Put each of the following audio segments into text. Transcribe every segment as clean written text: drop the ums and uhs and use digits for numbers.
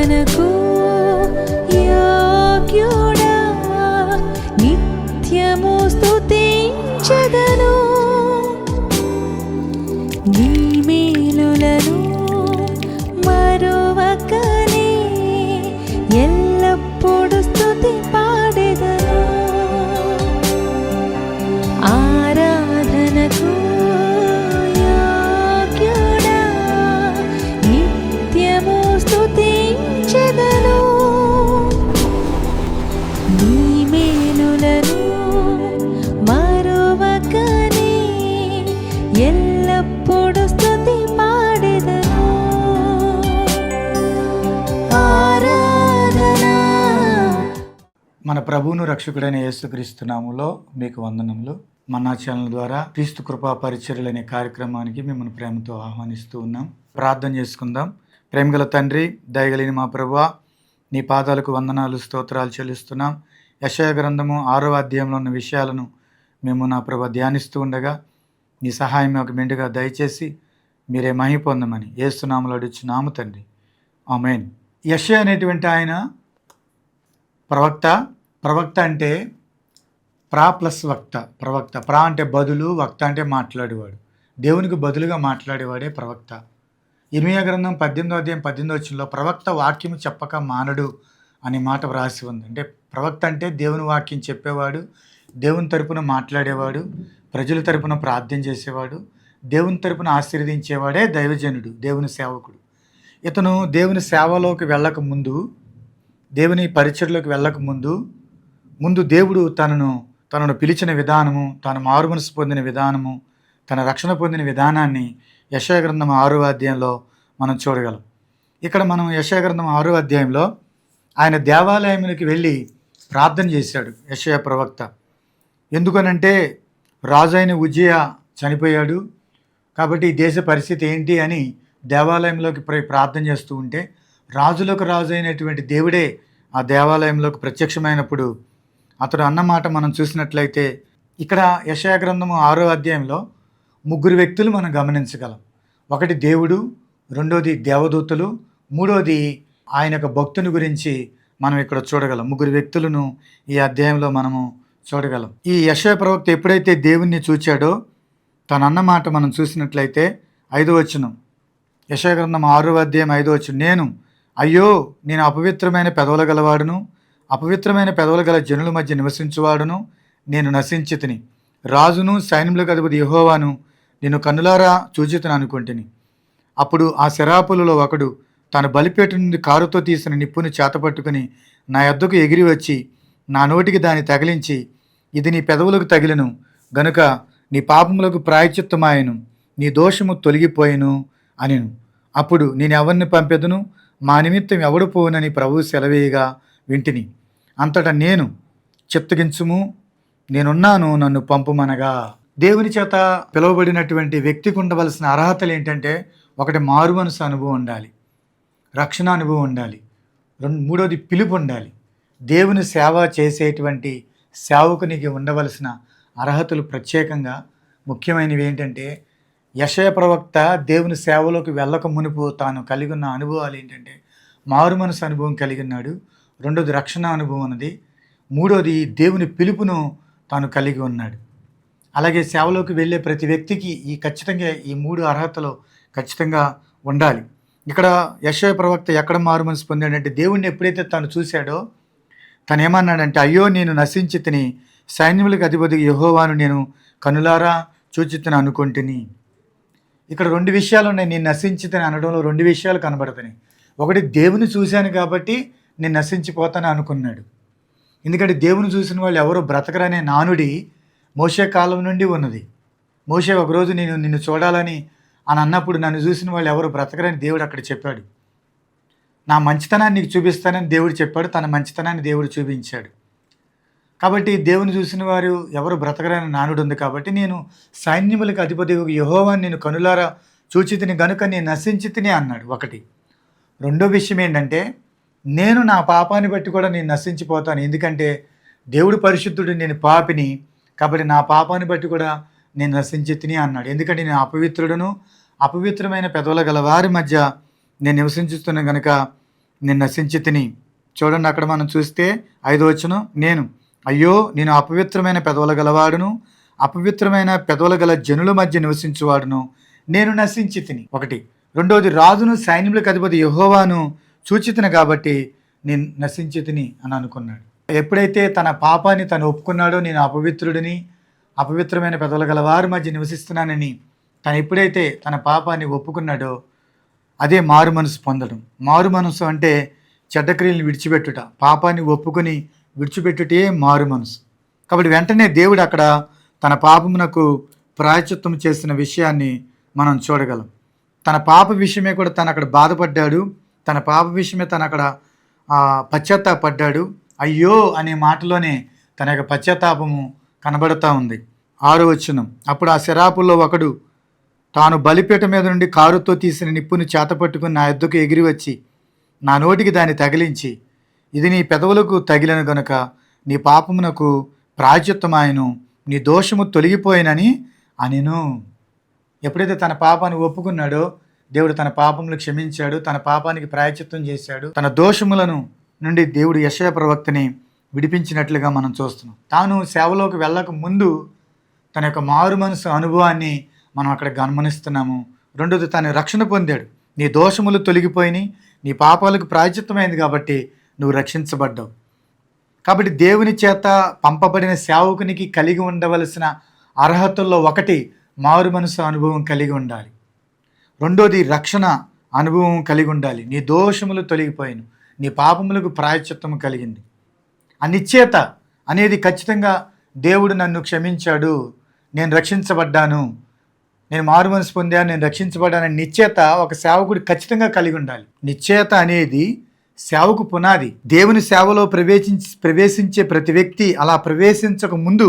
ఆరాధనకు యోగ్యుడా, నిత్యము స్తుతించెదను. నీ మేలులను మరువకనే ఎల్లప్పుడు స్తుతి పాడెదను. ఆరాధనకు యోగ్యుడా, నిత్యము స్తుతించెదను. నీ మేలులను మరువకనే ఎల్లప్పుడు స్తుతి పాడెదను. ఆరాధన. మన ప్రభువును రక్షకుడైన యేసుక్రీస్తు నామములో మీకు వందనములు. మన్నా ఛానల్ ద్వారా క్రీస్తు కృపా పరిచర్యలు అనే కార్యక్రమానికి మిమ్మల్ని ప్రేమతో ఆహ్వానిస్తూ ఉన్నాం. ప్రార్థన చేసుకుందాం. ప్రేమగల తండ్రి, దయగలిగిన మా ప్రభువా, నీ పాదాలకు వందనాలు, స్తోత్రాలు చెల్లిస్తున్నాం. యెషయా గ్రంథము 6వ అధ్యాయంలో ఉన్న విషయాలను మేము నా ప్రభు ధ్యానిస్తూ ఉండగా నీ సహాయం మాకు మెండుగా దయచేసి మీరే మహిమ పొందమని యేసు నామములో అడుగుచున్నాము తండ్రి, ఆమేన్. యెషయా అనేటువంటి ఆయన ప్రవక్త అంటే ప్రా ప్లస్ వక్త. ప్రా అంటే బదులు, వక్త అంటే మాట్లాడేవాడు. దేవునికి బదులుగా మాట్లాడేవాడే ప్రవక్త. ఇర్మీయా గ్రంథం 18వ అధ్యాయం 18వ వచనంలో ప్రవక్త వాక్యము చెప్పక మానడు అనే మాట వ్రాసి ఉంది. అంటే ప్రవక్త అంటే దేవుని వాక్యం చెప్పేవాడు, దేవుని తరపున మాట్లాడేవాడు, ప్రజల తరపున ప్రార్థన చేసేవాడు, దేవుని తరపున ఆశీర్వదించేవాడే దైవజనుడు, దేవుని సేవకుడు. ఇతను దేవుని సేవలోకి వెళ్ళక ముందు, దేవుని పరిచర్లోకి వెళ్ళక ముందు దేవుడు తనను పిలిచిన విధానము, తాను మారుమనసు పొందిన విధానము, తన రక్షణ పొందిన విధానాన్ని యెషయా గ్రంథం 6వ అధ్యాయంలో మనం చూడగలం. ఇక్కడ మనం యెషయా గ్రంథం 6వ అధ్యాయంలో ఆయన దేవాలయంలోకి వెళ్ళి ప్రార్థన చేశాడు యెషయా ప్రవక్త. ఎందుకనంటే రాజు అయిన ఉజ్జియా చనిపోయాడు కాబట్టి ఈ దేశ పరిస్థితి ఏంటి అని దేవాలయంలోకి ప్రార్థన చేస్తూ ఉంటే రాజులకు రాజు అయినటువంటి దేవుడే ఆ దేవాలయంలోకి ప్రత్యక్షమైనప్పుడు అతడు అన్నమాట మనం చూసినట్లయితే ఇక్కడ యెషయా గ్రంథము 6వ అధ్యాయంలో 3 వ్యక్తులు మనం గమనించగలం. ఒకటి దేవుడు, రెండోది దేవదూతలు, మూడోది ఆయన యొక్క భక్తుని గురించి మనం ఇక్కడ చూడగలం. 3 వ్యక్తులను ఈ అధ్యాయంలో మనము చూడగలం. ఈ యెషయా ప్రవక్త ఎప్పుడైతే దేవుణ్ణి చూచాడో తన అన్నమాట మనం చూసినట్లయితే 5వ వచనం, యెషయా గ్రంథం 6వ అధ్యాయం 5వ వచనం, అయ్యో నేను అపవిత్రమైన పెదవులు గలవాడును, అపవిత్రమైన పెదవులు గల జనుల మధ్య నివసించువాడును, నేను నశించితిని. రాజును సైన్యములకు అధిపతి యెహోవాను నేను కన్నులారా చూచితిని అనుకుంటుని. అప్పుడు ఆ శరాపులలో ఒకడు తన బలిపేట నుండి కారుతో తీసిన నిప్పుని చేతపట్టుకుని నా యొద్దకు ఎగిరి వచ్చి నా నోటికి దాన్ని తగిలించి, ఇది నీ పెదవులకు తగిలను గనుక నీ పాపములకు ప్రాయశ్చిత్తమాయెను, నీ దోషము తొలగిపోయెను అనిను. అప్పుడు నేను ఎవరిని పంపెదను, మా నిమిత్తం ఎవడు పోవునని ప్రభువు సెలవేయగా వింటిని. అంతటా నేను చిత్తగించుము, నేనున్నాను, నన్ను పంపుమనగా. దేవుని చేత పిలువబడినటువంటి వ్యక్తికి ఉండవలసిన అర్హతలు ఏంటంటే, ఒకటి మారు మనసు అనుభవం ఉండాలి, రక్షణ అనుభవం ఉండాలి, మూడోది పిలుపు ఉండాలి. దేవుని సేవ చేసేటువంటి సేవకునికి ఉండవలసిన అర్హతలు ప్రత్యేకంగా ముఖ్యమైనవి ఏంటంటే, యెషయా ప్రవక్త దేవుని సేవలోకి వెళ్ళక మునుపు తాను కలిగి ఉన్న అనుభవాలు ఏంటంటే, మారు మనసు అనుభవం కలిగి ఉన్నాడు, రెండోది రక్షణ అనుభవం ఉన్నది, మూడోది దేవుని పిలుపును తాను కలిగి ఉన్నాడు. అలాగే సేవలోకి వెళ్ళే ప్రతి వ్యక్తికి ఖచ్చితంగా ఈ 3 అర్హతలు ఖచ్చితంగా ఉండాలి. ఇక్కడ యెషయా ప్రవక్త ఎక్కడ మారు మనసు పొందాడంటే, దేవుణ్ణి ఎప్పుడైతే తాను చూశాడో తను ఏమన్నాడంటే, అయ్యో నేను నశించితిని, సైన్యములకు అధిపతి యెహోవాను నేను కనులారా చూచితిని అనుకుంటుని. ఇక్కడ 2 విషయాలు ఉన్నాయి. నేను నశించితిని అనడంలో 2 విషయాలు కనబడుతున్నాయి. ఒకటి, దేవుని చూశాను కాబట్టి నేను నశించిపోతాను అనుకున్నాడు. ఎందుకంటే దేవుని చూసిన వాళ్ళు ఎవరో బ్రతకరనే నానుడి మోషే కాలం నుండి ఉన్నది. మోషే ఒకరోజు నేను నిన్ను చూడాలని అని అన్నప్పుడు నన్ను చూసిన వాళ్ళు ఎవరు బ్రతకరని దేవుడు అక్కడ చెప్పాడు. నా మంచితనాన్ని నీకు చూపిస్తానని దేవుడు చెప్పాడు, తన మంచితనాన్ని దేవుడు చూపించాడు. కాబట్టి దేవుని చూసిన వారు ఎవరు బ్రతకరని నానుడు ఉంది. కాబట్టి నేను సైన్యములకు అధిపతి యెహోవాను నేను కనులారా చూచితిని గనుక నేను నశించితిని అన్నాడు. ఒకటి. రెండో విషయం ఏంటంటే, నేను నా పాపాన్ని బట్టి కూడా నేను నశించిపోతాను, ఎందుకంటే దేవుడు పరిశుద్ధుడు, నేను పాపిని, కాబట్టి నా పాపాన్ని బట్టి కూడా నేను నశించితిని అన్నాడు. ఎందుకంటే నేను అపవిత్రుడును, అపవిత్రమైన పెదవుల గల వారి మధ్య నేను నివసించుతున్నాను కనుక నేను నశించి తిని. చూడండి అక్కడ మనం చూస్తే 5వ వచనం, అయ్యో నేను అపవిత్రమైన పెదవుల గలవాడును, అపవిత్రమైన పెదవుల గల జనుల మధ్య నివసించువాడును, నేను నశించి తిని. 1. 2వది, రాజును సైన్యములకు అధిపతి యెహోవాను చూచితిని కాబట్టి నేను నశించి తిని అని అనుకున్నాడు. ఎప్పుడైతే తన పాపాన్ని తను ఒప్పుకున్నాడో, నేను అపవిత్రుడిని, అపవిత్రమైన పెదవుల గల వారి మధ్య నివసిస్తున్నానని తను ఎప్పుడైతే తన పాపాన్ని ఒప్పుకున్నాడో అదే మారు మనసు పొందడం. మారు మనసు అంటే చెడ్డ క్రియలను విడిచిపెట్టుట, పాపాన్ని ఒప్పుకొని విడిచిపెట్టుటే మారు మనసు. కాబట్టి వెంటనే దేవుడు అక్కడ తన పాపమునకు ప్రాయశ్చిత్తం చేసిన విషయాన్ని మనం చూడగలం. తన పాప విషయమే కూడా తను అక్కడ బాధపడ్డాడు, తన పాప విషయమే తను అక్కడ పశ్చాత్తాపడ్డాడు. అయ్యో అనే మాటలోనే తన యొక్క పశ్చాత్తాపము కనబడుతూ ఉంది. 6వ వచనం, అప్పుడు ఆ శరాపుల్లో ఒకడు తాను బలిపీఠ మీద నుండి కారుతో తీసిన నిప్పును చేతపట్టుకుని నా యొద్దకు ఎగిరి వచ్చి నా నోటికి దాన్ని తగిలించి, ఇది నీ పెదవులకు తగిలిన గనుక నీ పాపమునకు ప్రాయశ్చిత్తమాయను, నీ దోషము తొలగిపోయినని అనెను. ఎప్పుడైతే తన పాపాన్ని ఒప్పుకున్నాడో దేవుడు తన పాపములు క్షమించాడు, తన పాపానికి ప్రాయశ్చిత్తం చేశాడు, తన దోషములను నుండి దేవుడు యెషయా ప్రవక్తని విడిపించినట్లుగా మనం చూస్తున్నాం. తాను సేవలోకి వెళ్ళక ముందు తన యొక్క మారు మనసు అనుభవాన్ని మనం అక్కడ గమనిస్తున్నాము. 2వది, తను రక్షణ పొందాడు. నీ దోషములు తొలగిపోయినాయి, నీ పాపాలకు ప్రాయశ్చిత్తమైంది కాబట్టి నువ్వు రక్షించబడ్డావు. కాబట్టి దేవుని చేత పంపబడిన సేవకునికి కలిగి ఉండవలసిన అర్హతల్లో ఒకటి మారు మనసు అనుభవం కలిగి ఉండాలి. 2వది, రక్షణ అనుభవం కలిగి ఉండాలి. నీ దోషములు తొలగిపోయిను, నీ పాపములకు ప్రాయశ్చిత్తము కలిగింది. ఆ నిశ్చయత అనేది ఖచ్చితంగా దేవుడు నన్ను క్షమించాడు, నేను రక్షించబడ్డాను, నేను మారు మనసు పొందాను, నేను రక్షించబడ్డానని నిశ్చయత ఒక సేవకుడు ఖచ్చితంగా కలిగి ఉండాలి. నిశ్చయత అనేది సేవకు పునాది. దేవుని సేవలో ప్రవేశించే ప్రతి వ్యక్తి అలా ప్రవేశించక ముందు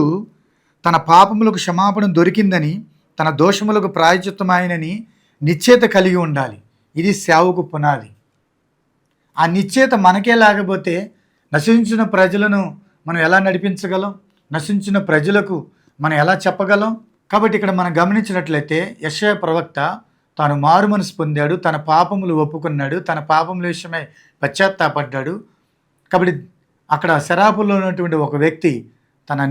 తన పాపములకు క్షమాపణ దొరికిందని, తన దోషములకు ప్రాయశ్చిత్తమైనని నిశ్చయత కలిగి ఉండాలి. ఇది సేవకు పునాది. ఆ నిశ్చయత మనకే లేకపోతే నశించిన ప్రజలను మనం ఎలా నడిపించగలం? నశించిన ప్రజలకు మనం ఎలా చెప్పగలం? కాబట్టి ఇక్కడ మనం గమనించినట్లయితే యెషయా ప్రవక్త తాను మారు మనసు పొందాడు, తన పాపములు ఒప్పుకున్నాడు, తన పాపముల విషయమై పశ్చాత్తాపడ్డాడు. కాబట్టి అక్కడ శరాపుల్లో ఉన్నటువంటి ఒక వ్యక్తి తన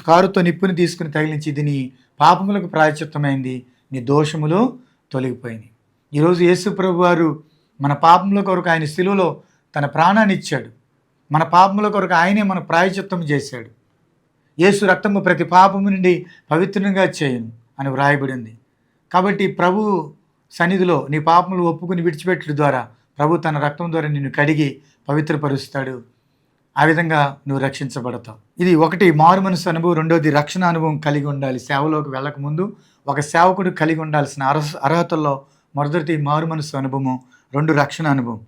కారుతో నిప్పుని తీసుకుని తగిలించి, ఇది నీ పాపములకు ప్రాయశ్చిత్తమైంది, నీ దోషములు తొలగిపోయినాయి. ఈరోజు యేసు ప్రభు వారు మన పాపముల కొరకు ఆయన శిలువలో తన ప్రాణాన్ని ఇచ్చాడు. మన పాపముల కొరకు ఆయనే మన ప్రాయశ్చిత్తం చేశాడు. యేసు రక్తము ప్రతి పాపము నుండి పవిత్రంగా చేయను అని వ్రాయబడింది. కాబట్టి ప్రభు సన్నిధిలో నీ పాపములు ఒప్పుకుని విడిచిపెట్టడం ద్వారా ప్రభు తన రక్తం ద్వారా నిన్ను కడిగి పవిత్రపరుస్తాడు. ఆ విధంగా నువ్వు రక్షించబడతావు. ఇది 1 మారు మనసు అనుభవం. 2వది, రక్షణ అనుభవం కలిగి ఉండాలి. సేవలోకి వెళ్ళకముందు ఒక సేవకుడు కలిగి ఉండాల్సిన అర్హతల్లో మొదటి మారు మనసు అనుభవం, 2 రక్షణ అనుభవం.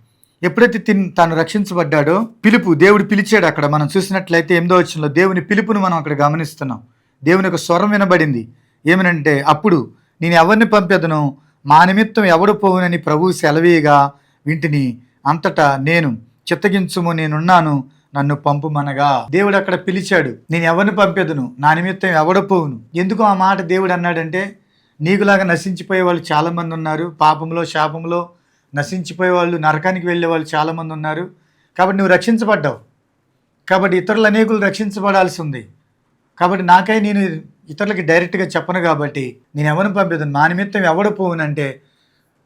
ఎప్పుడైతే తాను రక్షించబడ్డాడో దేవుడు పిలిచాడు. అక్కడ మనం చూసినట్లయితే 8వ వచనంలో దేవుని పిలుపును మనం అక్కడ గమనిస్తున్నాం. దేవుని యొక్క స్వరం వినబడింది. ఏమనంటే, అప్పుడు నేను ఎవరిని పంపేదను, మా నిమిత్తం ఎవడు పోవునని ప్రభువు సెలవీయగా వింటిని, అంతటా నేను చిత్తగించుము, నేనున్నాను, నన్ను పంపుమనగా. దేవుడు అక్కడ పిలిచాడు, నేను ఎవరిని పంపేదను, నా నిమిత్తం ఎవడు పోవును. ఎందుకు ఆ మాట దేవుడు అన్నాడంటే, నీకులాగా నశించిపోయే వాళ్ళు చాలామంది ఉన్నారు, పాపంలో శాపంలో నశించిపోయే వాళ్ళు, నరకానికి వెళ్ళే వాళ్ళు చాలామంది ఉన్నారు. కాబట్టి నువ్వు రక్షించబడ్డావు. కాబట్టి ఇతరులు అనేకులు రక్షించబడాల్సి ఉంది. కాబట్టి నాకై నేను ఇతరులకి డైరెక్ట్గా చెప్పను కాబట్టి నేను ఎవరిని పంపేదను, నా నిమిత్తం ఎవడు పోవునంటే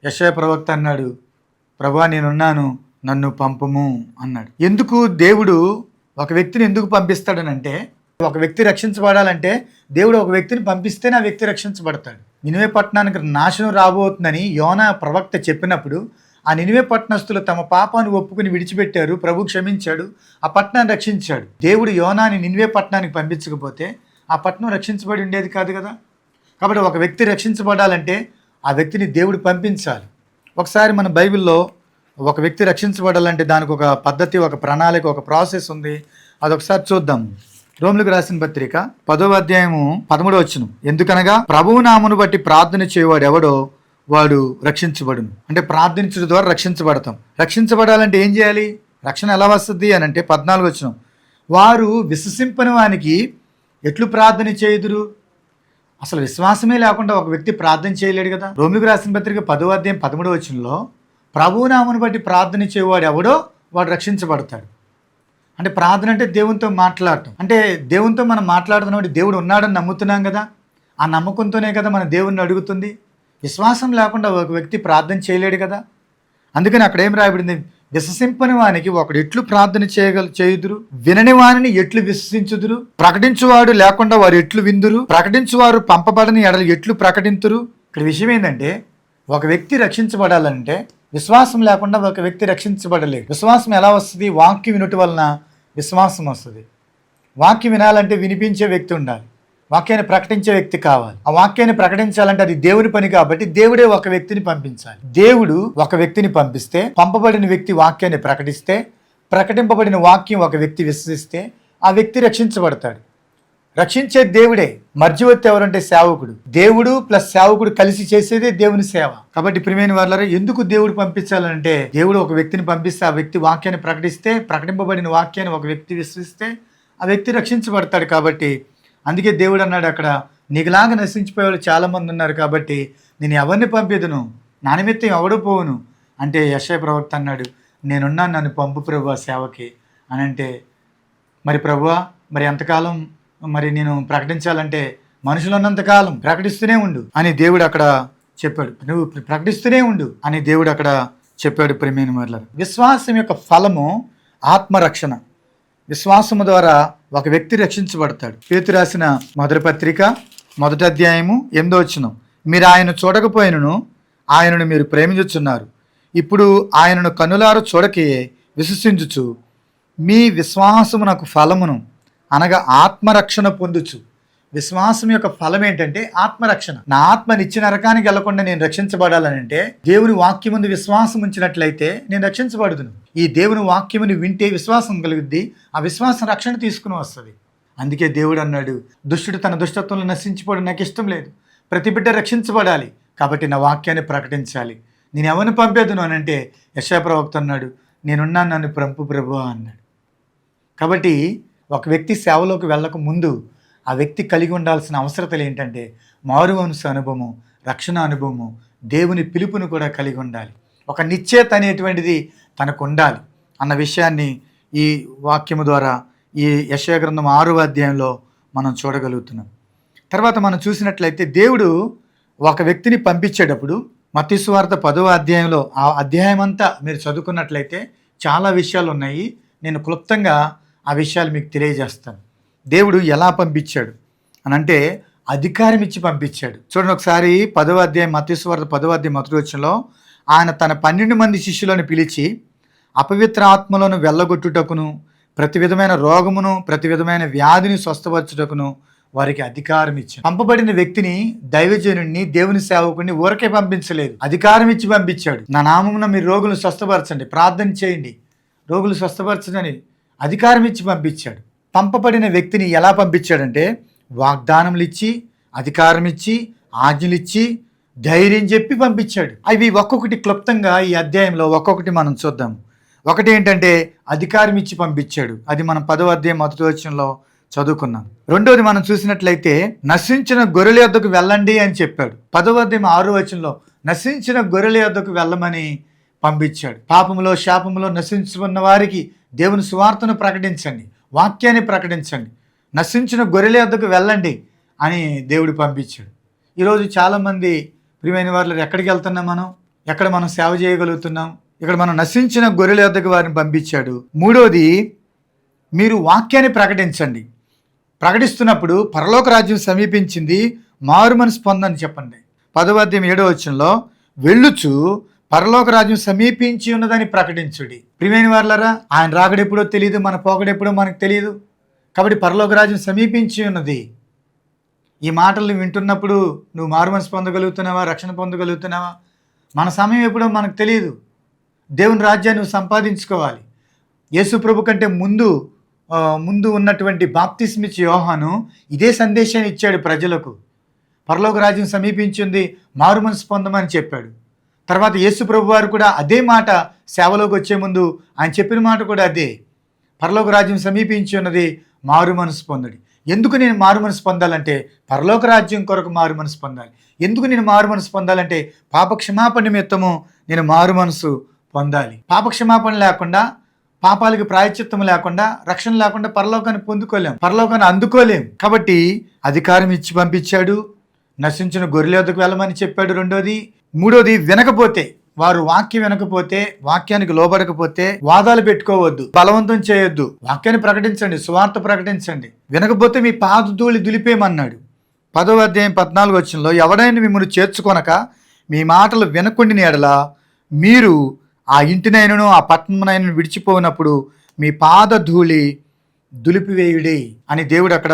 యెషయా ప్రవక్త అన్నాడు, ప్రభువా నేనున్నాను, నన్ను పంపము అన్నాడు. ఎందుకు దేవుడు ఒక వ్యక్తిని ఎందుకు పంపిస్తాడనంటే, ఒక వ్యక్తి రక్షించబడాలంటే దేవుడు ఒక వ్యక్తిని పంపిస్తేనే ఆ వ్యక్తి రక్షించబడతాడు. నినివే పట్టణానికి నాశనం రాబోతుందని యోనా ప్రవక్త చెప్పినప్పుడు ఆ నినివే పట్టణస్తులు తమ పాపాన్ని ఒప్పుకుని విడిచిపెట్టారు. ప్రభు క్షమించాడు, ఆ పట్టణాన్ని రక్షించాడు. దేవుడు యోనాని నినివే పట్టణానికి పంపించకపోతే ఆ పట్టణం రక్షించబడి ఉండేది కాదు కదా. కాబట్టి ఒక వ్యక్తి రక్షించబడాలంటే ఆ వ్యక్తిని దేవుడు పంపించాలి. ఒకసారి మన బైబిల్లో ఒక వ్యక్తి రక్షించబడాలంటే దానికి ఒక పద్ధతి, ఒక ప్రణాళిక, ఒక ప్రాసెస్ ఉంది. అదొకసారి చూద్దాం. రోమిలకు రాసిన పత్రిక 10వ అధ్యాయము 13వ వచనం, ఎందుకనగా ప్రభువు నామమును బట్టి ప్రార్థన చేయవాడు ఎవడో వాడు రక్షించబడును. అంటే ప్రార్థించడం ద్వారా రక్షించబడతాం. రక్షించబడాలంటే ఏం చేయాలి? రక్షణ ఎలా వస్తుంది అని అంటే 14వ వచనం, వారు విశ్వసింపని వానికి ఎట్లు ప్రార్థన చేయుదురు? అసలు విశ్వాసమే లేకుండా ఒక వ్యక్తి ప్రార్థన చేయలేడు కదా. రోమిలకు రాసిన పత్రిక 10వ అధ్యాయం 13వ వచనంలో ప్రభువు నామమును బట్టి ప్రార్థన చేయవాడు ఎవడో వాడు రక్షించబడతాడు. అంటే ప్రార్థన అంటే దేవునితో మాట్లాడటం. అంటే దేవునితో మనం మాట్లాడుతున్నప్పుడు దేవుడు ఉన్నాడని నమ్ముతున్నాం కదా, ఆ నమ్మకంతోనే కదా మన దేవుణ్ణి అడుగుతుంది. విశ్వాసం లేకుండా ఒక వ్యక్తి ప్రార్థన చేయలేడు కదా. అందుకని అక్కడ ఏం రాయబడింది, విశ్వసింపని వానికి ఒకడు ఎట్లు ప్రార్థన చేయుదురు, వినని వానిని ఎట్లు విశ్వసించుదురు, ప్రకటించువాడు లేకుండా వారు ఎట్లు విందురు, ప్రకటించువారు పంపబడని ఎడలు ఎట్లు ప్రకటింతురు. ఇక్కడ విషయం ఏంటంటే, ఒక వ్యక్తి రక్షించబడాలంటే విశ్వాసం లేకుండా ఒక వ్యక్తి రక్షించబడలేడు. విశ్వాసం ఎలా వస్తుంది? వాక్యం వినుట వలన విశ్వాసం వస్తుంది. వాక్యం వినాలంటే వినిపించే వ్యక్తి ఉండాలి, వాక్యాన్ని ప్రకటించే వ్యక్తి కావాలి. ఆ వాక్యాన్ని ప్రకటించాలంటే అది దేవుని పని కాబట్టి దేవుడే ఒక వ్యక్తిని పంపించాలి. దేవుడు ఒక వ్యక్తిని పంపిస్తే, పంపబడిన వ్యక్తి వాక్యాన్ని ప్రకటిస్తే, ప్రకటింపబడిన వాక్యం ఒక వ్యక్తి విశ్వసిస్తే ఆ వ్యక్తి రక్షించబడతాడు. రక్షించే దేవుడే. మధ్యవర్తి ఎవరంటే సేవకుడు. దేవుడు ప్లస్ సేవకుడు కలిసి చేసేదే దేవుని సేవ. కాబట్టి ప్రియమైన వారులారా, ఎందుకు దేవుడు పంపించాలంటే, దేవుడు ఒక వ్యక్తిని పంపిస్తే ఆ వ్యక్తి వాక్యాన్ని ప్రకటిస్తే, ప్రకటింపబడిన వాక్యాన్ని ఒక వ్యక్తి విశ్వసిస్తే ఆ వ్యక్తి రక్షించబడతాడు. కాబట్టి అందుకే దేవుడు అన్నాడు అక్కడ, నీకులాగా నశించిపోయే వాళ్ళు చాలామంది ఉన్నారు కాబట్టి నేను ఎవరిని పంపేదును, నా నిమిత్తం ఎవడు పోవును అంటే యెషయా ప్రవక్త అన్నాడు, నేనున్నాను, నన్ను పంపు ప్రభువా సేవకి అని. అంటే మరి ప్రభువా, మరి ఎంతకాలం మరి నేను ప్రకటించాలంటే, మనుషులు ఉన్నంతకాలం ప్రకటిస్తూనే ఉండు అని దేవుడు అక్కడ చెప్పాడు. నువ్వు ప్రకటిస్తూనే ఉండు అని దేవుడు అక్కడ చెప్పాడు. ప్రియమైన వారులారా, విశ్వాసం యొక్క ఫలము ఆత్మరక్షణ. విశ్వాసము ద్వారా ఒక వ్యక్తి రక్షించబడతాడు. పేతురు రాసిన మొదటి పత్రిక 1వ అధ్యాయము 8వ వచనం, మీరు ఆయన చూడకపోయినను ఆయనను మీరు ప్రేమించుచున్నారు, ఇప్పుడు ఆయనను కన్నులార చూడకే విశ్వసించుచు మీ విశ్వాసమునకు ఫలమును అనగా ఆత్మరక్షణ పొందుచు. విశ్వాసం యొక్క ఫలం ఏంటంటే ఆత్మరక్షణ. నా ఆత్మ నిత్య నరకానికి వెళ్లకుండా నేను రక్షించబడాలని అంటే దేవుని వాక్యముందు విశ్వాసం ఉంచినట్లయితే నేను రక్షించబడుదును. ఈ దేవుని వాక్యముని వింటే విశ్వాసం కలుగుద్ది, ఆ విశ్వాసం రక్షణ తీసుకుని వస్తుంది. అందుకే దేవుడు అన్నాడు, దుష్టుడు తన దుష్టత్వంలో నశించిపోవడం నాకు ఇష్టం లేదు, ప్రతి బిడ్డ రక్షించబడాలి, కాబట్టి నా వాక్యాన్ని ప్రకటించాలి. నేను ఎవరిని పంపేదును అని అంటే యెషయా ప్రవక్త అన్నాడు, నేనున్నాను, నన్ను పంపు ప్రభువా అన్నాడు. కాబట్టి ఒక వ్యక్తి సేవలోకి వెళ్ళక ముందు ఆ వ్యక్తి కలిగి ఉండాల్సిన అవసరతలు ఏంటంటే మారు మనసు అనుభవము, రక్షణ అనుభవము, దేవుని పిలుపును కూడా కలిగి ఉండాలి. ఒక నిశ్చయత అనేటువంటిది తనకు ఉండాలి అన్న విషయాన్ని ఈ వాక్యము ద్వారా ఈ యెషయా గ్రంథం 6వ అధ్యాయంలో మనం చూడగలుగుతున్నాం. తర్వాత మనం చూసినట్లయితే దేవుడు ఒక వ్యక్తిని పంపించేటప్పుడు మత్తయి సువార్త 10వ అధ్యాయంలో, ఆ అధ్యాయం అంతా మీరు చదువుకున్నట్లయితే చాలా విషయాలు ఉన్నాయి. నేను క్లుప్తంగా ఆ విషయాలు మీకు తెలియజేస్తాను. దేవుడు ఎలా పంపించాడు అని అంటే అధికారం ఇచ్చి పంపించాడు. చూడండి ఒకసారి 10వ అధ్యాయం, మత్తయి సువార్త 10వ అధ్యాయం 1వ వచనంలో, ఆయన తన 12 మంది శిష్యులను పిలిచి అపవిత్ర ఆత్మలను వెళ్ళగొట్టుటకును, ప్రతి విధమైన రోగమును, ప్రతి విధమైన వ్యాధిని స్వస్థపరచుటకును వారికి అధికారం ఇచ్చాడు. పంపబడిన వ్యక్తిని, దైవజనుడిని, దేవుని సేవకుడిని ఊరకే పంపించలేదు, అధికారం ఇచ్చి పంపించాడు. నా నామమున మీరు రోగులు స్వస్థపరచండి, ప్రార్థన చేయండి, రోగులు స్వస్థపరచండి అధికారం ఇచ్చి పంపించాడు. పంపబడిన వ్యక్తిని ఎలా పంపించాడంటే వాగ్దానములు ఇచ్చి, అధికారం ఇచ్చి, ఆజ్ఞలు ఇచ్చి, ధైర్యం చెప్పి పంపించాడు. అవి ఒక్కొక్కటి క్లుప్తంగా ఈ అధ్యాయంలో ఒక్కొక్కటి మనం చూద్దాం. ఒకటి ఏంటంటే అధికారం ఇచ్చి పంపించాడు, అది మనం 10వ అధ్యాయం 1వ వచనంలో చదువుకున్నాం. రెండోది మనం చూసినట్లయితే నశించిన గొర్రెల యొద్దకు వెళ్ళండి అని చెప్పాడు. 10వ అధ్యాయం 6వ వచనంలో నశించిన గొర్రెల యొద్దకు వెళ్ళమని పంపించాడు. పాపములో శాపములో నశించుకున్న వారికి దేవుని సువార్తను ప్రకటించండి, వాక్యాన్ని ప్రకటించండి, నశించిన గొర్రెల యొద్దకు వెళ్ళండి అని దేవుడు పంపించాడు. ఈరోజు చాలామంది ప్రియమైన వారు ఎక్కడికి వెళ్తున్నాం, ఎక్కడ మనం సేవ చేయగలుగుతున్నాం? ఇక్కడ మనం నశించిన గొర్రెల యొద్దకు వారిని పంపించాడు. మూడోది, మీరు వాక్యాన్ని ప్రకటించండి. ప్రకటిస్తున్నప్పుడు పరలోక రాజ్యం సమీపించింది, మారు మనసు పొందని చెప్పండి. 10వ అధ్యాయం 7వ వచనంలో వెళ్ళుచు పరలోక రాజ్యం సమీపించి ఉన్నదని ప్రకటించుడి. ప్రియమైన వారులారా, ఆయన రాకడెప్పుడో తెలియదు, మన పోకడెప్పుడో మనకు తెలియదు. కాబట్టి పరలోక రాజ్యం సమీపించి ఉన్నది. ఈ మాటలు వింటున్నప్పుడు నువ్వు మారు మనసు పొందగలుగుతున్నావా, రక్షణ పొందగలుగుతున్నావా? మన సమయం ఎప్పుడో మనకు తెలియదు. దేవుని రాజ్యాన్ని నువ్వు సంపాదించుకోవాలి. యేసు ప్రభు కంటే ముందు ఉన్నటువంటి బాప్తిస్మిచ్చి యోహాను ఇదే సందేశాన్ని ఇచ్చాడు ప్రజలకు. పరలోక రాజ్యం సమీపించింది, మారు మనసు పొందమని చెప్పాడు. తర్వాత యేసు ప్రభు వారు కూడా అదే మాట సేవలోకి వచ్చే ముందు ఆయన చెప్పిన మాట కూడా అదే, పరలోక రాజ్యం సమీపించి ఉన్నది, మారు మనసు పొందడి. ఎందుకు నేను మారు మనసు పొందాలంటే పరలోక రాజ్యం కొరకు మారు మనసు పొందాలి. ఎందుకు నేను మారు మనసు పొందాలంటే పాప క్షమాపణ నిమిత్తము నేను మారు మనసు పొందాలి. పాప క్షమాపణ లేకుండా పాపాలకి ప్రాయశ్చిత్తం లేకుండా, రక్షణ లేకుండా పరలోకాన్ని పొందుకోలేం, పరలోకాన్ని అందుకోలేం. కాబట్టి అధికారం ఇచ్చి పంపించాడు. నశించిన గొర్రెల యొద్దకు వెళ్ళమని చెప్పాడు. రెండోది. మూడోది, వినకపోతే, వారు వాక్యం వినకపోతే, వాక్యానికి లోబడకపోతే వాదాలు పెట్టుకోవద్దు, బలవంతం చేయొద్దు. వాక్యాన్ని ప్రకటించండి, సువార్త ప్రకటించండి. వినకపోతే మీ పాదధూళి దులిపేయమన్నాడు. 10వ అధ్యాయం 14వ వచనంలో, ఎవడైనా మిమ్మల్ని చేర్చుకొనక మీ మాటలు వినకుండిన ఎడల మీరు ఆ ఇంటినైనను ఆ పట్టణమునైనను విడిచిపోయినప్పుడు మీ పాదధూళి దులిపివేయుడి అని దేవుడు అక్కడ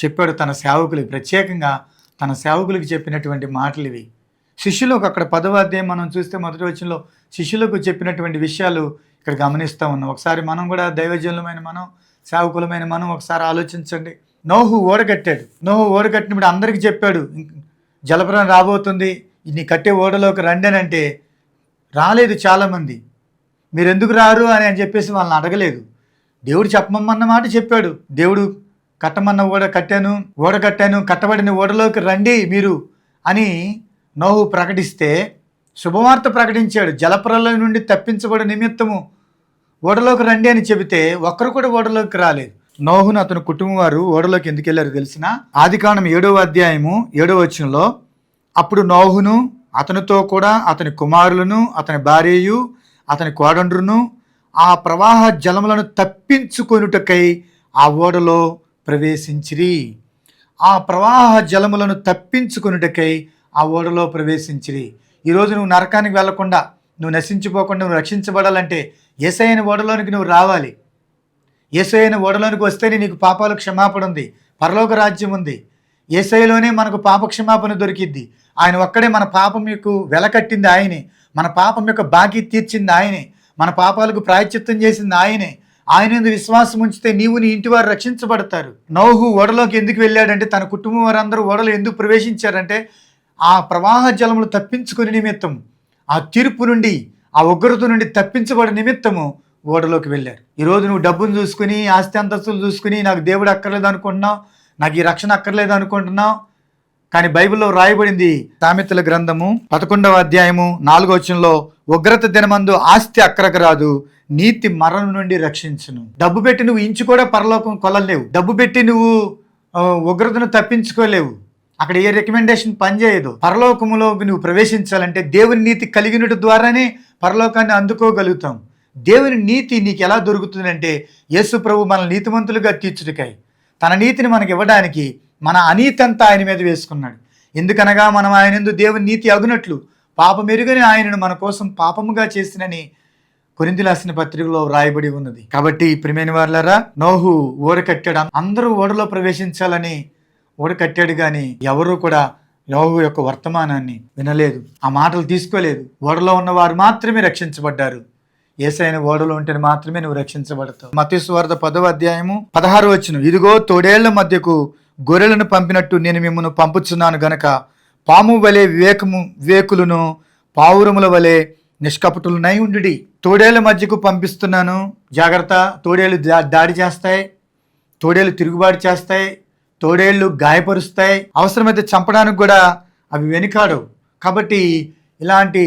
చెప్పాడు తన సేవకులకి. ప్రత్యేకంగా తన సేవకులకి చెప్పినటువంటి మాటలు ఇవి. శిష్యులకు అక్కడ 10వ అధ్యాయం మనం చూస్తే మొదటి వచనంలో శిష్యులకు చెప్పినటువంటి విషయాలు ఇక్కడ గమనిస్తూ ఉన్నాం. ఒకసారి మనం కూడా దైవజనులమైన మనం, సేవకులమైన మనం ఒకసారి ఆలోచించండి. నోహు ఓడగట్టాడు. నోహు ఓడగట్టినప్పుడు అందరికీ చెప్పాడు, జలప్రలయం రాబోతుంది, నీ కట్టే ఓడలోకి రండి అని. అంటే రాలేదు చాలామంది. మీరు ఎందుకు రారు అని చెప్పేసి వాళ్ళని అడగలేదు. దేవుడు చెప్పమన్న మాట చెప్పాడు. దేవుడు కట్టమన్న ఓడ కట్టాను, కట్టబడిన ఓడలోకి రండి మీరు అని నోహు ప్రకటిస్తే శుభవార్త ప్రకటించాడు. జలప్రలయం నుండి తప్పించబడే నిమిత్తము ఓడలోకి రండి అని చెబితే ఒక్కరు కూడా ఓడలోకి రాలేదు. నోహును అతని కుటుంబం వారు ఓడలోకి ఎందుకు వెళ్ళారు తెలిసిన? ఆదికాండం 7వ అధ్యాయము 7వ వచనంలో, అప్పుడు నోహును అతనితో కూడా అతని కుమారులను అతని భార్యయు అతని కోడండ్రును ఆ ప్రవాహ జలములను తప్పించుకొనుటకై ఆ ఓడలో ప్రవేశించిరి. ఆ ప్రవాహ జలములను తప్పించుకొనుటకై ఆ ఓడలో ప్రవేశించిరి. ఈరోజు నువ్వు నరకానికి వెళ్లకుండా, నువ్వు నశించిపోకుండా, నువ్వు రక్షించబడాలంటే యేసయ్యన ఓడలోనికి నువ్వు రావాలి. యేసయ్యన ఓడలోనికి వస్తేనే నీకు పాపాల క్షమాపణ ఉంది, పరలోక రాజ్యం ఉంది. యేసయ్యలోనే మనకు పాప క్షమాపణ దొరికిద్ది. ఆయన ఒక్కడే మన పాపం యొక్క వెల కట్టింది ఆయనే, మన పాపం యొక్క బాకీ తీర్చింది ఆయనే, మన పాపాలకు ప్రాయశ్చిత్తం చేసింది ఆయనే. ఆయన యందు విశ్వాసం ఉంచితే నీవు నీ ఇంటి వారు రక్షించబడతారు. నోహు ఓడలోకి ఎందుకు వెళ్ళాడంటే, తన కుటుంబం వారందరూ ఓడలో ఎందుకు ప్రవేశించారంటే ఆ ప్రవాహ జలములు తప్పించుకునే నిమిత్తం, ఆ తీర్పు నుండి, ఆ ఉగ్రత నుండి తప్పించబడే నిమిత్తము ఓడలోకి వెళ్ళారు. ఈరోజు నువ్వు డబ్బును చూసుకుని, ఆస్తి అంతస్తులు చూసుకుని, నాకు దేవుడు అక్కర్లేదు అనుకుంటున్నావు, నాకు ఈ రక్షణ అక్కర్లేదు అనుకుంటున్నావు. కానీ బైబిల్లో రాయబడింది, సామెతల గ్రంథము 11వ అధ్యాయము 4వ వచనంలో, ఉగ్రత దినమందు ఆస్తి అక్కరకు రాదు, నీతి మరణం నుండి రక్షించును. డబ్బు పెట్టి నువ్వు ఇంచు కూడా పరలోకం కొలలేవు. డబ్బు పెట్టి నువ్వు ఉగ్రతను తప్పించుకోలేవు. అక్కడ ఏ రికమెండేషన్ పనిచేయదు. పరలోకములోకి నువ్వు ప్రవేశించాలంటే దేవుని నీతి కలిగినట్టు ద్వారానే పరలోకాన్ని అందుకోగలుగుతాం. దేవుని నీతి నీకు ఎలా దొరుకుతుందంటే, యేసు ప్రభు మన నీతిమంతులుగా తీర్చుటకై తన నీతిని మనకి ఇవ్వడానికి మన అనీతి అంతా ఆయన మీద వేసుకున్నాడు. ఎందుకనగా మనం ఆయన యందు దేవుని నీతి అగునట్లు పాపమెరుగని ఆయనను మన కోసం పాపముగా చేసినని కొరింథీ రాసిన పత్రికలో రాయబడి ఉన్నది. కాబట్టి ప్రియమైన వారలారా, నోహు ఓడ కట్టాడు. అందరూ ఓడలో ప్రవేశించాలని ఓడ కట్టాడు, కానీ ఎవరూ కూడా నోహు యొక్క వర్తమానాన్ని వినలేదు, ఆ మాటలు తీసుకోలేదు. ఓడలో ఉన్న వారు మాత్రమే రక్షించబడ్డారు. యేసయ్యన ఓడలో ఉంటే మాత్రమే నువ్వు రక్షించబడతావు. మత్తయి సువార్త 10వ అధ్యాయము 16వ వచనం, ఇదిగో తోడేళ్ల మధ్యకు గొర్రెలను పంపినట్టు నేను మిమ్మల్ని పంపుచున్నాను గనక పాము వలె వివేకులను పావురముల వలె నిష్కపటులనై ఉండుడి. తోడేళ్ల మధ్యకు పంపిస్తున్నాను, జాగ్రత్త. తోడేళ్ళు దాడి చేస్తాయి, తోడేళ్ళు తిరుగుబాటు చేస్తాయి, తోడేళ్ళు గాయపరుస్తాయి, అవసరమైతే చంపడానికి కూడా అవి వెనుకాడవు. కాబట్టి ఇలాంటి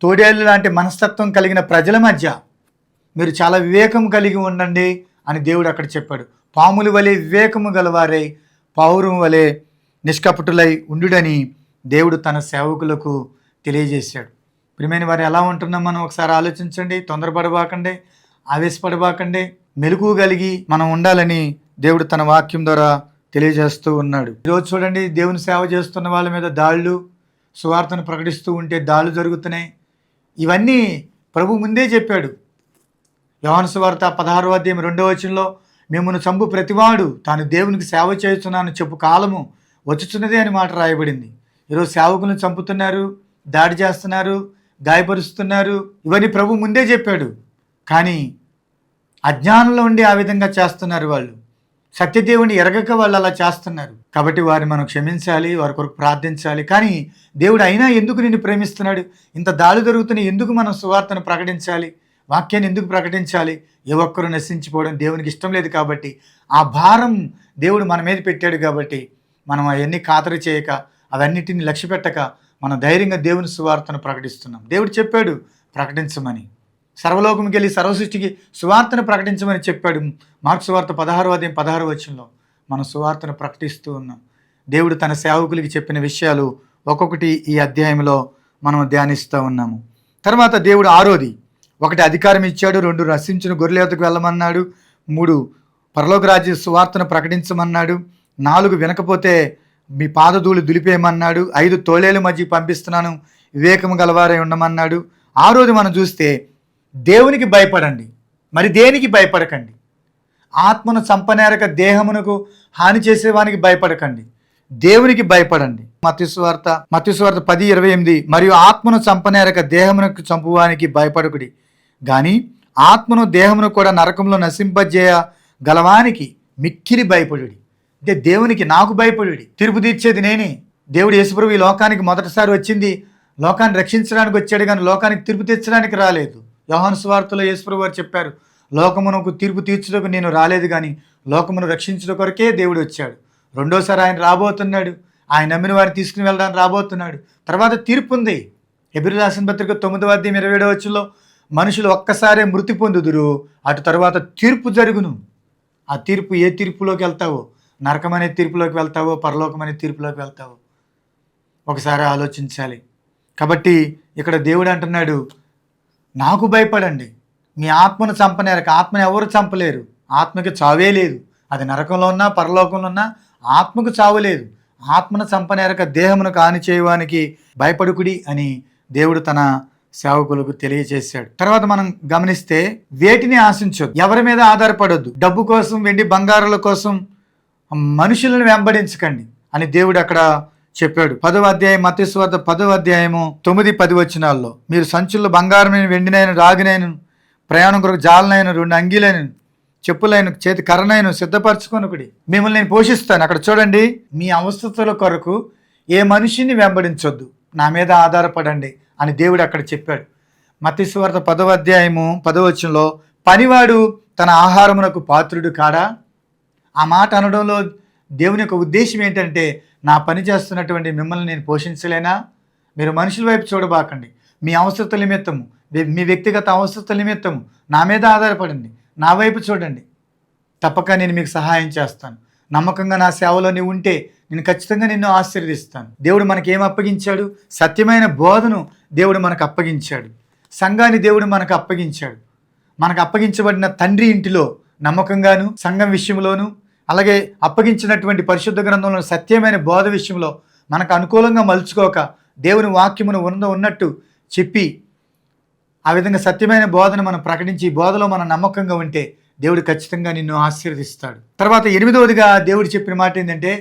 తోడేళ్ళు లాంటి మనస్తత్వం కలిగిన ప్రజల మధ్య మీరు చాలా వివేకం కలిగి ఉండండి అని దేవుడు అక్కడ చెప్పాడు. పాముల వలె వివేకము గలవారై పావురం వలె నిష్కపటులై ఉండుడని దేవుడు తన సేవకులకు తెలియజేశాడు. ప్రియమైన వారు, ఎలా ఉంటున్నాం మనం ఒకసారి ఆలోచించండి. తొందరపడబాకండి, ఆవేశపడబాకండి, మెలకువ కలిగి మనం ఉండాలని దేవుడు తన వాక్యం ద్వారా తెలియజేస్తూ ఉన్నాడు. ఈరోజు చూడండి, దేవుని సేవ చేస్తున్న వాళ్ళ మీద దాళ్ళు, సువార్తను ప్రకటిస్తూ ఉంటే దాళ్ళు జరుగుతున్నాయి. ఇవన్నీ ప్రభు ముందే చెప్పాడు. యోహాను సువార్త 16వ అధ్యాయం 2వ వచనంలో, మిమ్మును చంపు ప్రతివాడు తాను దేవునికి సేవ చేస్తున్నాను చెప్పు కాలము వచ్చుచున్నదే అని మాట రాయబడింది. ఈరోజు సేవకులను చంపుతున్నారు, దాడి చేస్తున్నారు, గాయపరుస్తున్నారు. ఇవన్నీ ప్రభు ముందే చెప్పాడు. కానీ అజ్ఞానంలో ఉండి ఆ విధంగా చేస్తున్నారు. వాళ్ళు సత్యదేవుని ఎరగక వాళ్ళు అలా చేస్తున్నారు. కాబట్టి వారిని మనం క్షమించాలి, వారి కొరకు ప్రార్థించాలి. కానీ దేవుడు అయినా ఎందుకు నిన్ను ప్రేమిస్తున్నాడు? ఇంత దాడి జరుగుతున్న ఎందుకు మనం సువార్తను ప్రకటించాలి, వాక్యాన్ని ఎందుకు ప్రకటించాలి? ఏ ఒక్కరు నశించిపోవడం దేవునికి ఇష్టం లేదు. కాబట్టి ఆ భారం దేవుడు మన మీద పెట్టాడు. కాబట్టి మనం అవన్నీ ఖాతరు చేయక, అవన్నిటిని లక్ష్య పెట్టక, మనం ధైర్యంగా దేవుని సువార్తను ప్రకటిస్తున్నాం. దేవుడు చెప్పాడు ప్రకటించమని. సర్వలోకంకి వెళ్ళి సర్వసృష్టికి సువార్తను ప్రకటించమని చెప్పాడు. మార్క్స్ సువార్త 16 మనం సువార్తను ప్రకటిస్తూ ఉన్నాం. దేవుడు తన సేవకులకి చెప్పిన విషయాలు ఒక్కొక్కటి ఈ అధ్యాయంలో మనం ధ్యానిస్తూ ఉన్నాము. తర్వాత దేవుడు 6 1 అధికారం ఇచ్చాడు, 2 రక్షించిన గొర్రెల యొద్దకు వెళ్ళమన్నాడు, 3 పరలోక రాజ్య సువార్తను ప్రకటించమన్నాడు, 4 వినకపోతే మీ పాదధూళి దులిపేయమన్నాడు, 5 తోళేల మధ్య పంపిస్తున్నాను, వివేకము గలవారై ఉండమన్నాడు. 6 మనం చూస్తే దేవునికి భయపడండి, మరి దేనికి భయపడకండి. ఆత్మను చంపనేరక దేహమునకు హాని చేసేవానికి భయపడకండి, దేవునికి భయపడండి. మత్తయి సువార్త 10:28 మరియు ఆత్మను చంపనేరక దేహమునకు చంపువానికి భయపడకుడి కానీ ఆత్మను దేహమును కూడా నరకంలో నశింపజేయ గలవానికి మిక్కిలి భయపడుడి. అంటే దేవునికి నాకు భయపడుడి. తీర్పు తీర్చేది నేనే. దేవుడు యేసుప్రభు ఈ లోకానికి మొదటిసారి వచ్చింది లోకాన్ని రక్షించడానికి వచ్చాడు కానీ లోకానికి తీర్పు తీర్చడానికి రాలేదు. యోహాను సువార్తలో యేసుప్రభు వారు చెప్పారు, లోకమునకు తీర్పు తీర్చుటకు నేను రాలేదు కానీ లోకమును రక్షించుట కొరకే దేవుడు వచ్చాడు. రెండోసారి ఆయన రాబోతున్నాడు, ఆయన నమ్మిన వారిని తీసుకుని వెళ్ళడానికి రాబోతున్నాడు. తర్వాత తీర్పు ఉంది. హెబ్రీయులకు రాసిన పత్రిక 9:27 మనుషులు ఒక్కసారే మృతి పొందుదురు, అటు తర్వాత తీర్పు జరుగును. ఆ తీర్పు ఏ తీర్పులోకి వెళ్తావో, నరకం అనే తీర్పులోకి వెళ్తావో, పరలోకం అనే తీర్పులోకి వెళ్తావో ఒకసారి ఆలోచించాలి. కాబట్టి ఇక్కడ దేవుడు అంటున్నాడు, నాకు భయపడండి, మీ ఆత్మను చంపనేరక. ఆత్మను ఎవరు చంపలేరు, ఆత్మకి చావే లేదు. అది నరకంలో ఉన్నా పరలోకంలో ఉన్నా ఆత్మకు చావు లేదు. ఆత్మను చంపనేరక దేహమును కాని చేయవానికి భయపడుకుడి అని దేవుడు తన సేవకులకు తెలియజేశాడు. తర్వాత మనం గమనిస్తే వేటిని ఆశించొద్దు, ఎవరి మీద ఆధారపడొద్దు, డబ్బు కోసం వెండి బంగారాల కోసం మనుషులను వెంబడించకండి అని దేవుడు అక్కడ చెప్పాడు. 10వ అధ్యాయం మత్తయి సువార్త 10వ అధ్యాయము 9-10 మీరు సంచుల్లో బంగారమైన వెండినైన రాగినైన ప్రయాణం కొరకు జాలనైన 2 అంగీలైన చెప్పులైన చేతి కర్రనైన సిద్ధపరచుకొనుకుడి, మిమ్మల్ని నేను పోషిస్తాను. అక్కడ చూడండి, మీ అవసరతల కొరకు ఏ మనిషిని వెంబడించొద్దు, నా మీద ఆధారపడండి అని దేవుడు అక్కడ చెప్పాడు. మత్తయి సువార్త 10వ అధ్యాయము 10వ పనివాడు తన ఆహారమునకు పాత్రుడు కాడా? ఆ మాట అనడంలో దేవుని యొక్క ఉద్దేశం ఏంటంటే, నా పని చేస్తున్నటువంటి మిమ్మల్ని నేను పోషించలేనా? మీరు మనుషుల వైపు చూడబాకండి. మీ అవసరతల నిమిత్తము, మీ వ్యక్తిగత అవసరతల నిమిత్తము నా మీద ఆధారపడండి, నా వైపు చూడండి, తప్పక నేను మీకు సహాయం చేస్తాను. నమ్మకంగా నా సేవలో నీవు ఉంటే నేను ఖచ్చితంగా నిన్ను ఆశీర్వదిస్తాను. దేవుడు మనకి ఏం అప్పగించాడు? సత్యమైన బోధను దేవుడు మనకు అప్పగించాడు. సంఘాన్ని దేవుడు మనకు అప్పగించాడు. మనకు అప్పగించబడిన తండ్రి ఇంటిలో నమ్మకంగాను, సంఘం విషయంలోను, అలాగే అప్పగించినటువంటి పరిశుద్ధ గ్రంథంలో సత్యమైన బోధ విషయంలో మనకు అనుకూలంగా మలుచుకోక దేవుని వాక్యమును ఉన్నట్టు చెప్పి ఆ విధంగా సత్యమైన బోధను మనం ప్రకటించి బోధలో మనం నమ్మకంగా ఉంటే దేవుడు ఖచ్చితంగా నిన్ను ఆశీర్వదిస్తాడు. తర్వాత 8వదిగా దేవుడు చెప్పిన మాట ఏంటంటే,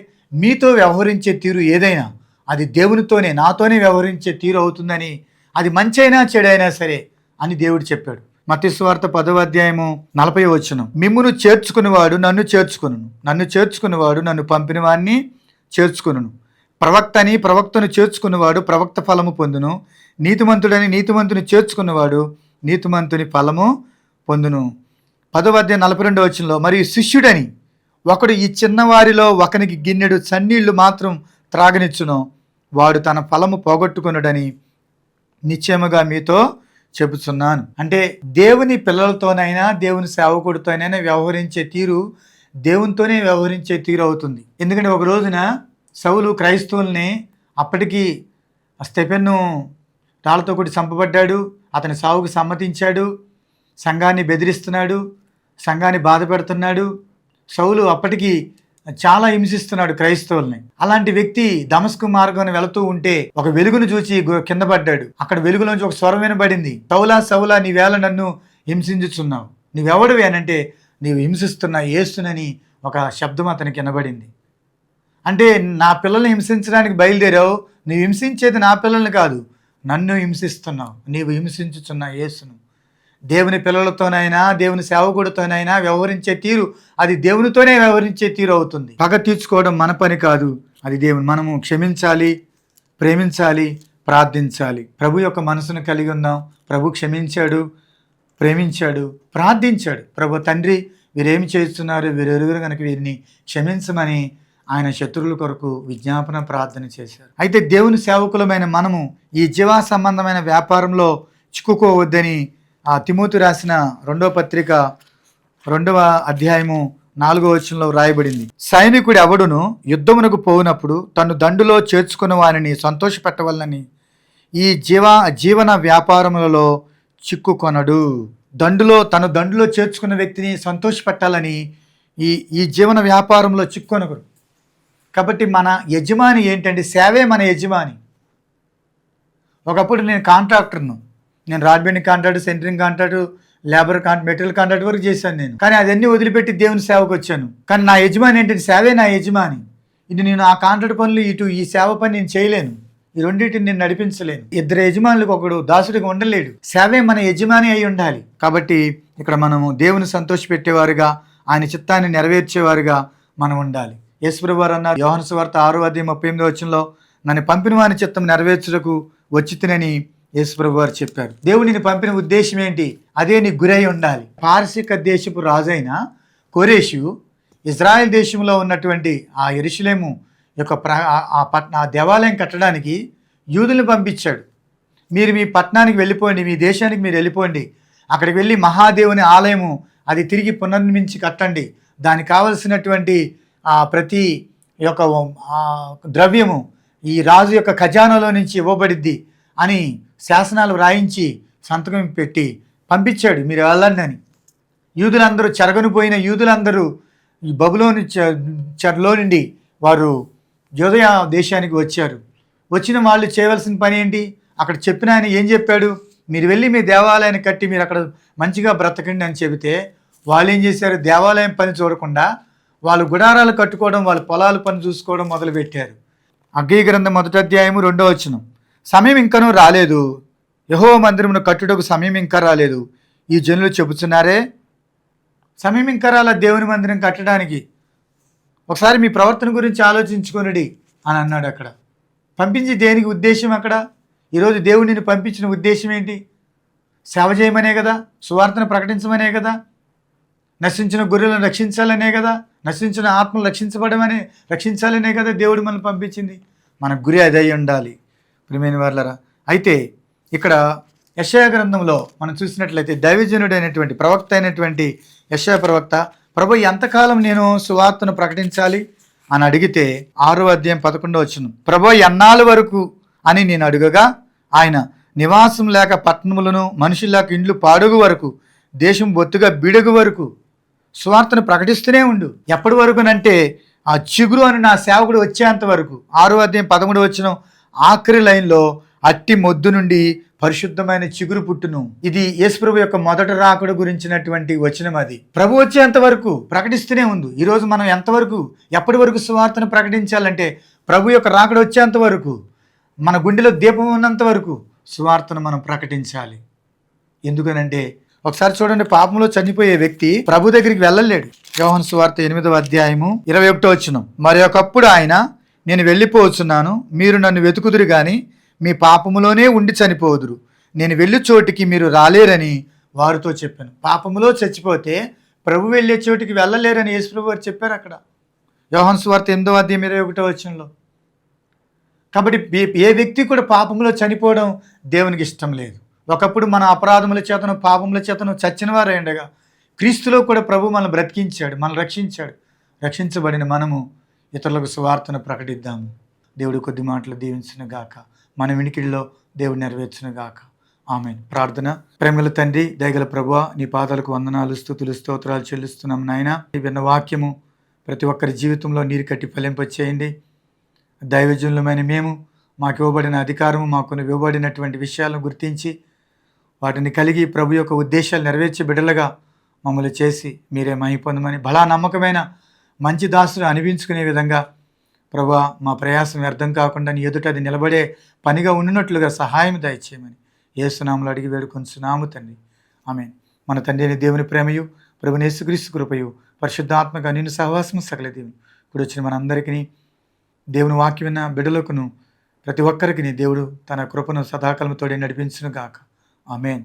మీతో వ్యవహరించే తీరు ఏదైనా అది దేవునితోనే, నాతోనే వ్యవహరించే తీరు అవుతుందని, అది మంచైనా చెడైనా సరే అని దేవుడు చెప్పాడు. మత్తయి సువార్త 10వ అధ్యాయము 40 మిమ్మును చేర్చుకునేవాడు నన్ను చేర్చుకొనును, నన్ను చేర్చుకునేవాడు నన్ను పంపిన వాడిని చేర్చుకొనును. ప్రవక్తను చేర్చుకునేవాడు ప్రవక్త ఫలము పొందును, నీతిమంతుడని నీతిమంతుని చేర్చుకున్నవాడు నీతిమంతుని ఫలము పొందును. 10వ అధ్యాయం 42 మరియు శిష్యుడని ఒకడు ఈ చిన్నవారిలో ఒకనికి గిన్నెడు చన్నీళ్లు మాత్రం త్రాగనిచ్చును, వాడు తన ఫలము పోగొట్టుకున్నాడని నిశ్చయముగా మీతో చెబుతున్నాను. అంటే దేవుని పిల్లలతోనైనా దేవుని సేవకుడితోనైనా వ్యవహరించే తీరు దేవునితోనే వ్యవహరించే తీరు అవుతుంది. ఎందుకంటే ఒక రోజున సౌలు క్రైస్తవుల్ని, అప్పటికి స్టెఫెన్ను రాళ్లతో కొట్టి చంపబడ్డాడు, అతని సావుకు సమ్మతించాడు, సంఘాన్ని బెదిరిస్తున్నాడు, సంఘాన్ని బాధ పెడుతున్నాడు. సౌలు అప్పటికి చాలా హింసిస్తున్నాడు క్రైస్తవుల్ని. అలాంటి వ్యక్తి దమస్కు మార్గాన్ని వెళుతూ ఉంటే ఒక వెలుగును చూసి కింద పడ్డాడు. అక్కడ వెలుగులోంచి ఒక స్వరం వినబడింది, సౌలా సౌలా నీవేళ నన్ను హింసించుచున్నావు, నీవెవడివి అనంటే నీవు హింసిస్తున్నా యేసునని ఒక శబ్దం అతనికి వినబడింది. అంటే నా పిల్లల్ని హింసించడానికి బయలుదేరావు, నీవు హింసించేది నా పిల్లల్ని కాదు, నన్ను హింసిస్తున్నావు, నీవు హింసించుచున్న యేసును. దేవుని పిల్లలతోనైనా దేవుని సేవకుడితోనైనా వ్యవహరించే తీరు అది దేవునితోనే వ్యవహరించే తీరు అవుతుంది. పగ తీర్చుకోవడం మన పని కాదు, అది దేవుని. మనము క్షమించాలి, ప్రేమించాలి, ప్రార్థించాలి. ప్రభు యొక్క మనసును కలిగి ఉందాం. ప్రభు క్షమించాడు, ప్రేమించాడు, ప్రార్థించాడు. ప్రభు తండ్రి వీరేమి చేస్తున్నారు, వీరెరుగురు కనుక వీరిని క్షమించమని ఆయన శత్రువుల కొరకు విజ్ఞాపన ప్రార్థన చేశారు. అయితే దేవుని సేవకులమైన మనము ఈ జీవా సంబంధమైన వ్యాపారంలో చిక్కుకోవద్దని తిమోతి రాసిన 2వ పత్రిక 2వ అధ్యాయము 4వ వచనంలో వ్రాయబడింది, సైనికుడు ఎవడును యుద్ధమునకు పోయినప్పుడు తను దండులో చేర్చుకున్న వారిని సంతోషపెట్టవలనని ఈ జీవన వ్యాపారములలో చిక్కుకొనడు. తను దండులో చేర్చుకున్న వ్యక్తిని సంతోషపెట్టాలని ఈ జీవన వ్యాపారంలో చిక్కుకొనగరు. కాబట్టి మన యజమాని ఏంటంటే సేవే మన యజమాని. ఒకప్పుడు నేను కాంట్రాక్టర్ను, నేను rod bending contract, centering contract, labour material contract వరకు చేశాను నేను. కానీ అదన్నీ వదిలిపెట్టి దేవుని సేవకు వచ్చాను. కానీ నా యజమాని ఏంటంటే సేవే నా యజమాని. ఇది నేను ఆ కాంట్రాక్ట్ పనులు ఈ సేవ పని నేను చేయలేను. ఈ రెండింటిని నేను నడిపించలేను. ఇద్దరు యజమానులకు ఒకడు దాసుడిగా ఉండలేడు. సేవే మన యజమాని అయి ఉండాలి. కాబట్టి ఇక్కడ మనము దేవుని సంతోషపెట్టేవారుగా, ఆయన చిత్తాన్ని నెరవేర్చేవారుగా మనం ఉండాలి. యేసుప్రభువు వారు అన్నారు, యోహాను సువార్త 6వ అధ్యాయం 38వ వచనంలో, నన్ను పంపిన వాని చిత్తం నెరవేర్చుటకు వచ్చితినని యేసుప్రభువు వారు చెప్పారు. దేవుడిని పంపిన ఉద్దేశం ఏంటి? అదే నీ గురై ఉండాలి. పారసీక దేశపు రాజైన కోరేషు ఇజ్రాయెల్ దేశంలో ఉన్నటువంటి ఆ యెరూషలేము యొక్క ఆ దేవాలయం కట్టడానికి యూదుల్ని పంపించాడు. మీరు మీ పట్టణానికి వెళ్ళిపోండి, మీ దేశానికి మీరు వెళ్ళిపోండి, అక్కడికి వెళ్ళి మహాదేవుని ఆలయము అది తిరిగి పునర్నిర్మించి కట్టండి, దానికి కావలసినటువంటి ప్రతి యొక్క ద్రవ్యము ఈ రాజు యొక్క ఖజానాలో నుంచి ఇవ్వబడిద్ది అని శాసనాలు వ్రాయించి సంతకం పెట్టి పంపించాడు, మీరు వెళ్ళండి అని. యూదులందరూ, చెరగనిపోయిన యూదులందరూ ఈ బబులోని చెరలో నుండి వారు యోదయ దేశానికి వచ్చారు. వచ్చిన వాళ్ళు చేయవలసిన పని ఏంటి? అక్కడ చెప్పిన ఆయన ఏం చెప్పాడు? మీరు వెళ్ళి మీ దేవాలయాన్ని కట్టి మీరు అక్కడ మంచిగా బ్రతకండి అని చెబితే వాళ్ళు ఏం చేశారు? దేవాలయం పని చూడకుండా వాళ్ళు గుడారాలు కట్టుకోవడం, వాళ్ళ పొలాల పని చూసుకోవడం మొదలుపెట్టారు. హగ్గయి గ్రంథం 1వ అధ్యాయము 2వ వచనం, సమయం ఇంకనూ రాలేదు, యెహోవా మందిరమును కట్టుటకు సమయం ఇంకా రాలేదు, ఈ జనులు చెబుతున్నారే. సమయం ఇంకా రాలేదు దేవుని మందిరం కట్టడానికి. ఒకసారి మీ ప్రవర్తన గురించి ఆలోచించుకొనుడి అని అన్నాడు. అక్కడ పంపించి దేనికి ఉద్దేశం? అక్కడ ఈరోజు దేవుడిని పంపించిన ఉద్దేశం ఏంటి? సేవ చేయమనే కదా, సువార్తను ప్రకటించమనే కదా, నశించిన గొర్రెలను రక్షించాలనే కదా, నశించిన ఆత్మలు రక్షించాలనే కదా దేవుడు మనల్ని పంపించింది. మన గురి అదే ఉండాలి ప్రియమైన వారలారా. అయితే ఇక్కడ యెషయా గ్రంథంలో మనం చూసినట్లయితే దైవజనుడైనటువంటి ప్రవక్త అయినటువంటి యెషయా ప్రవక్త, ప్రభు ఎంతకాలం నేను సువార్తను ప్రకటించాలి అని అడిగితే 6వ అధ్యాయం 11వ వచనం, ప్రభు ఎన్నాళ్ళ వరకు అని నేను అడుగగా ఆయన, నివాసం లేక పట్టణములను, మనుషులు లేక ఇండ్లు పాడుగు వరకు, దేశం బొత్తుగా బిడుగు వరకు సువార్తను ప్రకటిస్తూనే ఉండు. ఎప్పటి వరకునంటే ఆ చిగురు అని నా సేవకుడు వచ్చేంత వరకు. 6వ అధ్యాయం 13వ వచనం ఆఖరి లైన్లో, అట్టి మొద్దు నుండి పరిశుద్ధమైన చిగురు పుట్టును. ఇది యేసుప్రభు యొక్క మొదటి రాకడ గురించినటువంటి వచనం. అది ప్రభు వచ్చేంత వరకు ప్రకటిస్తూనే ఉంది. ఈరోజు మనం ఎంతవరకు, ఎప్పటి వరకు సువార్తను ప్రకటించాలంటే ప్రభు యొక్క రాకడ వచ్చేంత వరకు, మన గుండెలో దీపం ఉన్నంత వరకు సువార్తను మనం ప్రకటించాలి. ఎందుకనంటే ఒకసారి చూడండి, పాపంలో చనిపోయే వ్యక్తి ప్రభు దగ్గరికి వెళ్ళలేడు. యోహాను సువార్త 8వ అధ్యాయము 21వ వచనం, మరి ఒకప్పుడు ఆయన, నేను వెళ్ళిపోవచ్చున్నాను, మీరు నన్ను వెతుకుదురు గాని మీ పాపములోనే ఉండి చనిపోదురు, నేను వెళ్ళే చోటికి మీరు రాలేరని వారితో చెప్పాను. పాపములో చచ్చిపోతే ప్రభు వెళ్ళే చోటికి వెళ్ళలేరని యేసుప్రభు వారు చెప్పారు అక్కడ యోహాను సువార్త 8వ అధ్యాయం 21వ వచనంలో. కాబట్టి ఏ వ్యక్తి కూడా పాపములో చనిపోవడం దేవునికి ఇష్టం లేదు. ఒకప్పుడు మన అపరాధముల చేతను, పాపముల చేతను చచ్చిన వారు ఉండగా క్రీస్తులో కూడా ప్రభు మనల్ని బ్రతికించాడు, మనల్ని రక్షించాడు. రక్షించబడిన మనము ఇతరులకు సువార్తను ప్రకటిద్దాము. దేవుడు కొద్ది మాటలు దీవించును గాక, మన వినికిడిలో దేవుడు నెరవేర్చును గాక. ఆమేన్. ప్రార్థన. ప్రేమల తండ్రి, దయగల ప్రభువా, నీ పాదాలకు వందనాలు, స్తుతులు, స్తోత్రాలు చెల్లిస్తున్నాం నాయన. విన్న వాక్యము ప్రతి ఒక్కరి జీవితంలో నీరు కట్టి ఫలింపచేయండి. దైవజనులమైన మేము, మాకు ఇవ్వబడిన అధికారము, మాకు ఇవ్వబడినటువంటి విషయాలను గుర్తించి వాటిని కలిగి ప్రభు యొక్క ఉద్దేశాలు నెరవేర్చే బిడ్డలుగా మమ్మల్ని చేసి మీరే మహిమ పొందమని, బలా నమ్మకమైన మంచి దాసులు అనిపించుకునే విధంగా ప్రభువా మా ప్రయాసం వ్యర్థం కాకుండా నీ ఎదుట అది నిలబడే పనిగా ఉండినట్లుగా సహాయం దయచేయమని యేసునామములో అడిగి వేడుకొంచున్నాము తండ్రి. ఆమేన్. మన తండ్రి అయిన దేవుని ప్రేమయు, ప్రభువైన యేసుక్రీస్తు కృపయు, పరిశుద్ధాత్మక నిన్ను సహవాసము సకల దేవుని ఇప్పుడు వచ్చిన మనందరికీ, దేవుని వాక్యం విన్న బిడ్డలకును ప్రతి ఒక్కరికి దేవుడు తన కృపను సదాకాలం తోడే నడిపించును గాక. ఆమేన్.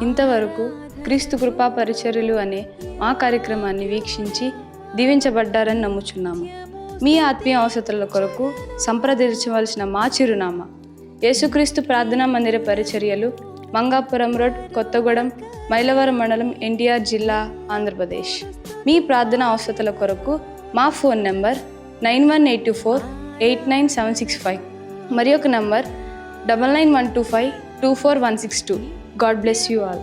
ఇంతవరకు క్రీస్తు కృపా పరిచర్యలు అనే మా కార్యక్రమాన్ని వీక్షించి దీవించబడ్డారని నమ్ముచున్నాము. మీ ఆత్మీయ అవసరాల కొరకు సంప్రదించవలసిన మా చిరునామా: యేసుక్రీస్తు ప్రార్థనా మందిర పరిచర్యలు, మంగాపురం రోడ్, కొత్తగూడెం, మైలవరం మండలం, ఎన్టీఆర్ జిల్లా, ఆంధ్రప్రదేశ్. మీ ప్రార్థన అవసరతల కొరకు మా ఫోన్ నంబర్ 9182489765 మరి ఒక number 9912524162. God bless you all.